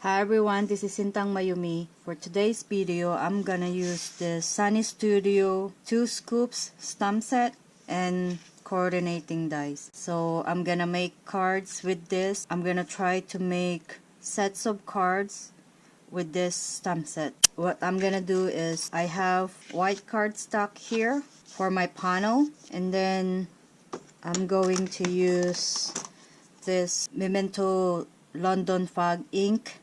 Hi everyone, this is Sintang Mayumi. For today's video, I'm gonna use the Sunny Studio 2 scoops stamp set and coordinating dies. So I'm gonna make cards with this. I'm gonna try to make sets of cards with this stamp set. What I'm gonna do is I have white cardstock here for my panel, and then I'm going to use this Memento London Fog ink.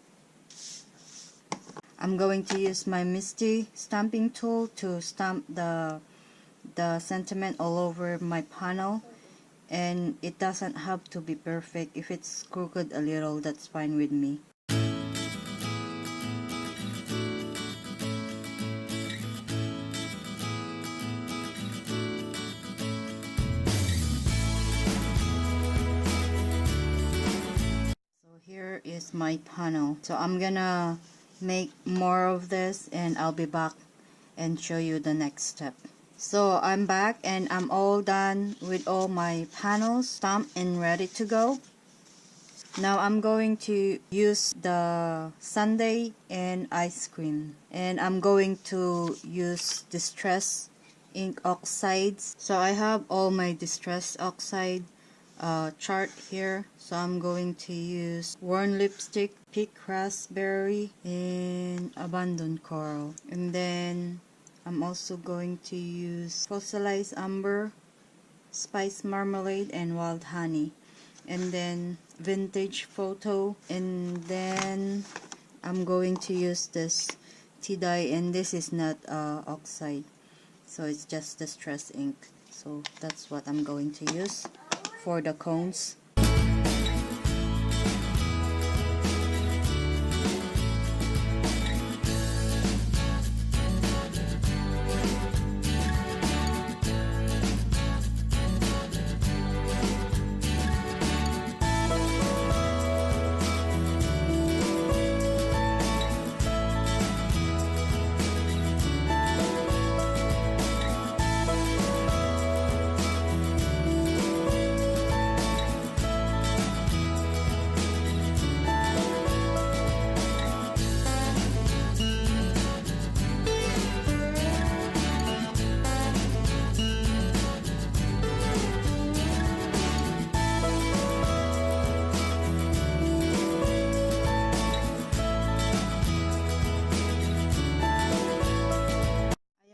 I'm going to use my Misty stamping tool to stamp the sentiment all over my panel, and it doesn't have to be perfect. If it's crooked a little, that's fine with me. So here is my panel. So I'm gonna make more of this and I'll be back and show you the next step. So I'm back and I'm all done with all my panels stamped and ready to go. Now I'm going to use the sundae and ice cream, and I'm going to use distress ink oxides. So I have all my distress oxide chart here. So I'm going to use worn lipstick, pink raspberry, and abandoned coral. And then I'm also going to use fossilized amber, spice marmalade, and wild honey. And then vintage photo. And then I'm going to use this tea dye, and this is not oxide. So it's just distress ink. So that's what I'm going to use for the cones.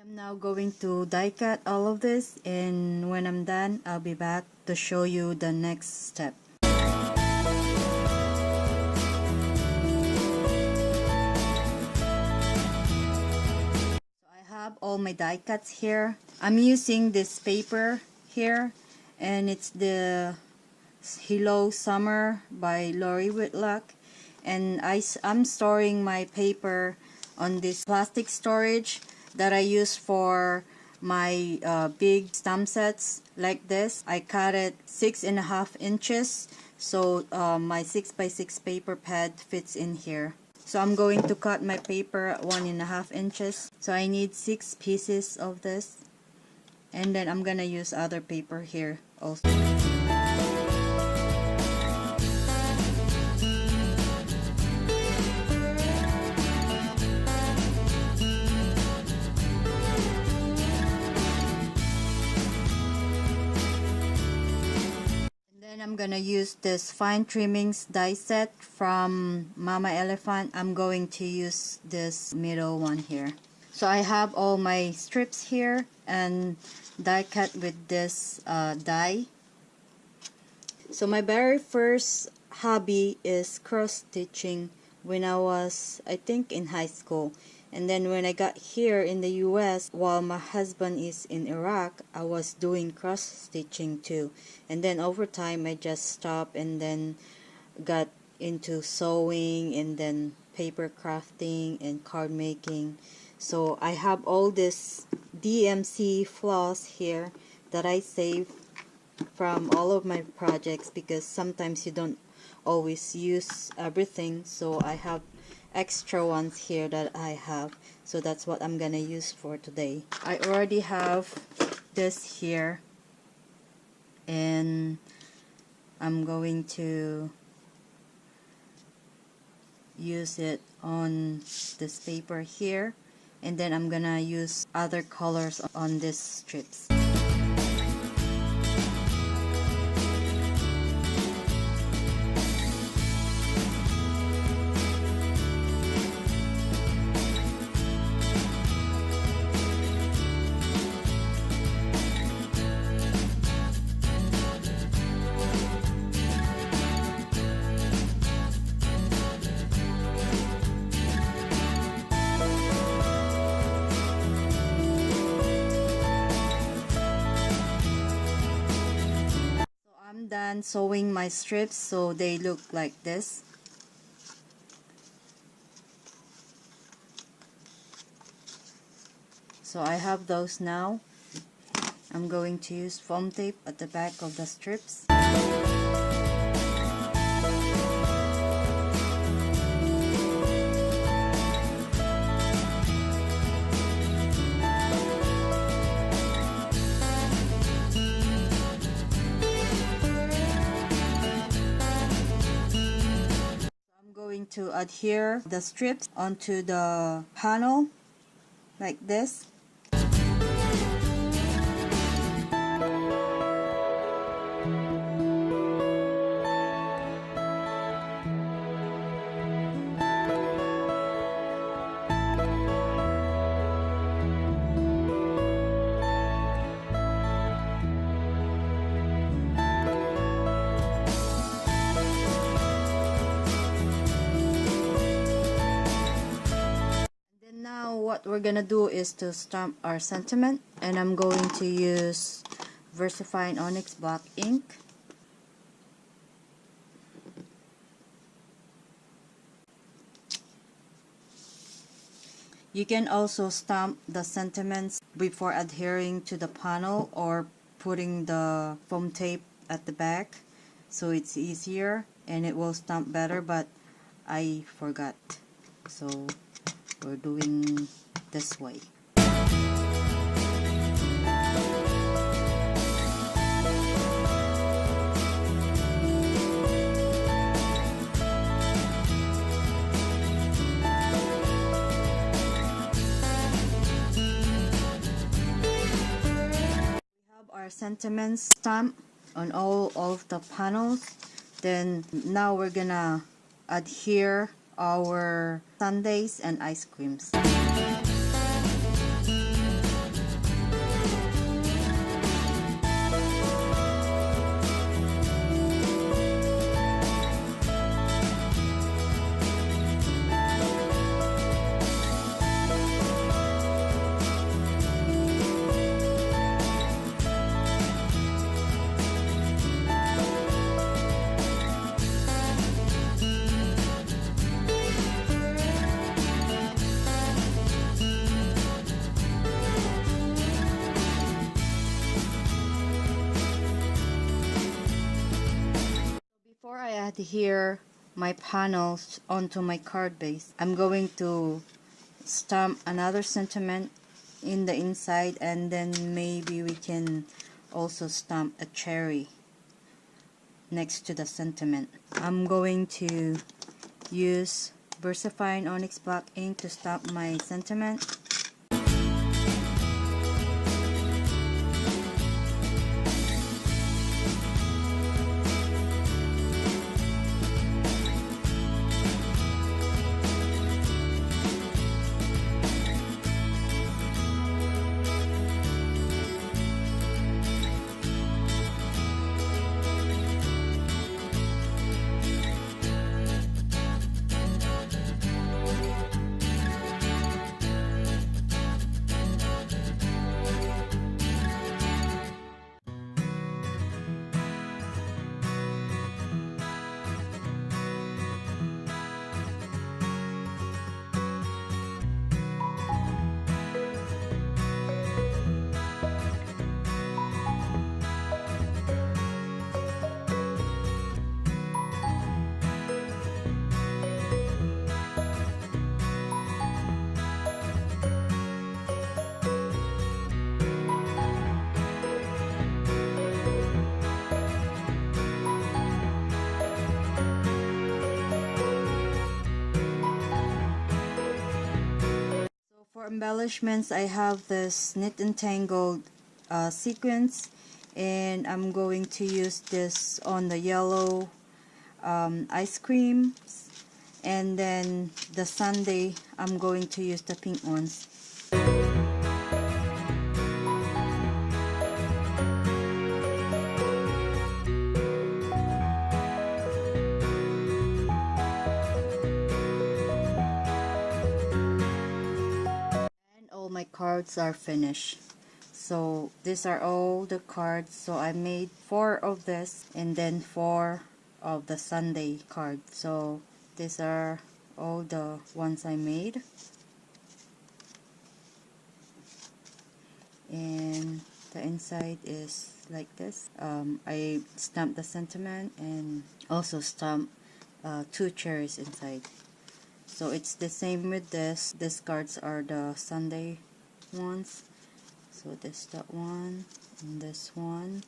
Now going to die cut all of this, and when I'm done I'll be back to show you the next step. So I have all my die cuts here. I'm using this paper here, and it's the Hello Summer by Lori Whitlock, and I'm storing my paper on this plastic storage that I use for my big stamp sets like this. I cut it 6.5 inches, so my 6x6 paper pad fits in here. So I'm going to cut my paper at 1.5 inches. So I need 6 pieces of this, and then I'm gonna use other paper here also. I'm gonna use this fine trimmings die set from Mama Elephant. I'm going to use this middle one here. So I have all my strips here and die cut with this die. So my very first hobby is cross stitching when I was, I think, in high school. And then when I got here in the US, while my husband is in Iraq, I was doing cross stitching too. And then over time I just stopped and then got into sewing and then paper crafting and card making. So I have all this DMC floss here that I save from all of my projects, because sometimes you don't always use everything. So I have extra ones here that I have, so that's what I'm gonna use for today. I already have this here, and I'm going to use it on this paper here, and then I'm gonna use other colors on these strips. I'm done sewing my strips so they look like this. So I have those now. I'm going to use foam tape at the back of the strips. To adhere the strips onto the panel like this. What we're gonna do is to stamp our sentiment, and I'm going to use VersaFine Onyx black ink. You can also stamp the sentiments before adhering to the panel or putting the foam tape at the back, so it's easier and it will stamp better, but I forgot, so we're doing this way. Our sentiments stamped on all of the panels. Then now we're gonna adhere our sundaes and ice creams. Before I adhere my panels onto my card base, I'm going to stamp another sentiment in the inside, and then maybe we can also stamp a cherry next to the sentiment. I'm going to use VersaFine Onyx black ink to stamp my sentiment. embellishments, I have this knit and tangled sequins, and I'm going to use this on the yellow ice cream, and then the sundae, I'm going to use the pink ones. All my cards are finished. So these are all the cards. So I made 4 of this and then 4 of the Sunday card. So these are all the ones I made. And the inside is like this. I stamped the sentiment and also stamped 2 cherries inside. So it's the same with this. These cards are the Sunday ones. So this that one and this one.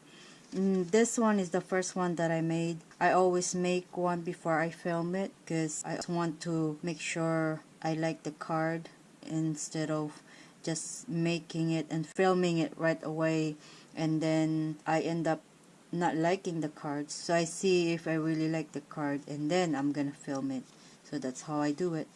This one is the first one that I made. I always make one before I film it because I want to make sure I like the card instead of just making it and filming it right away, and then I end up not liking the cards. So I see if I really like the card and then I'm gonna film it. So that's how I do it.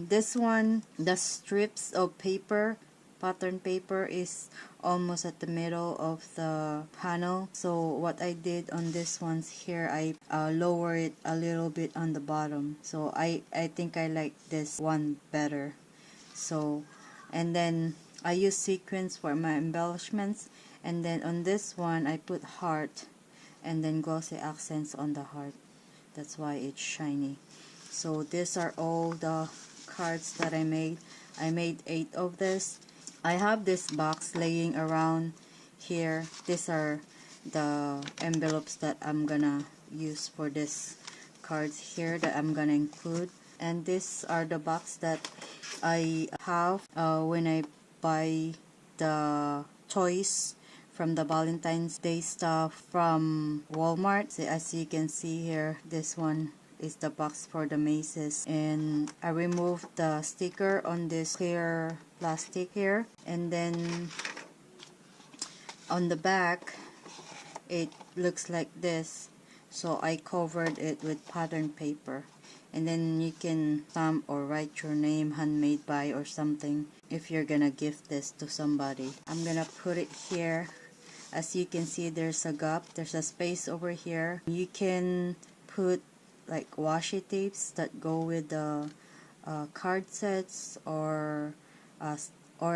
This one, the strips of paper, pattern paper, is almost at the middle of the panel. So what I did on this ones here, I lower it a little bit on the bottom. So I think I like this one better. So, and then I use sequins for my embellishments, and then on this one I put heart and then glossy accents on the heart. That's why it's shiny. So these are all the cards that I made. I made 8 of this. I have this box laying around here. These are the envelopes that I'm gonna use for this cards here that I'm gonna include. And these are the box that I have when I buy the toys from the Valentine's Day stuff from Walmart. So as you can see here, this one is the box for the mazes, and I removed the sticker on this clear plastic here, and then on the back it looks like this. So I covered it with pattern paper, and then you can stamp or write your name, handmade by, or something if you're gonna gift this to somebody. I'm gonna put it here. As you can see, there's a gap, there's a space over here. You can put like washi tapes that go with the card sets, or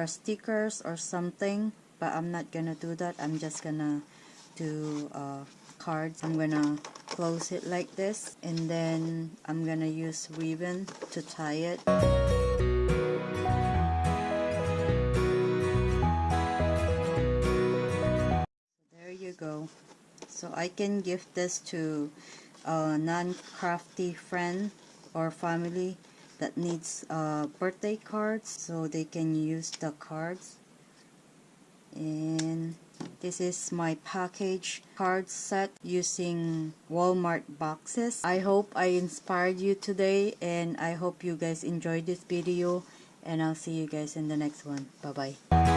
stickers or something, but I'm not gonna do that. I'm just gonna do cards. I'm gonna close it like this, and then I'm gonna use ribbon to tie it. There you go. So I can gift this to a non-crafty friend or family that needs birthday cards, so they can use the cards. And this is my package card set using Walmart boxes. I hope I inspired you today, and I hope you guys enjoyed this video, and I'll see you guys in the next one. Bye bye.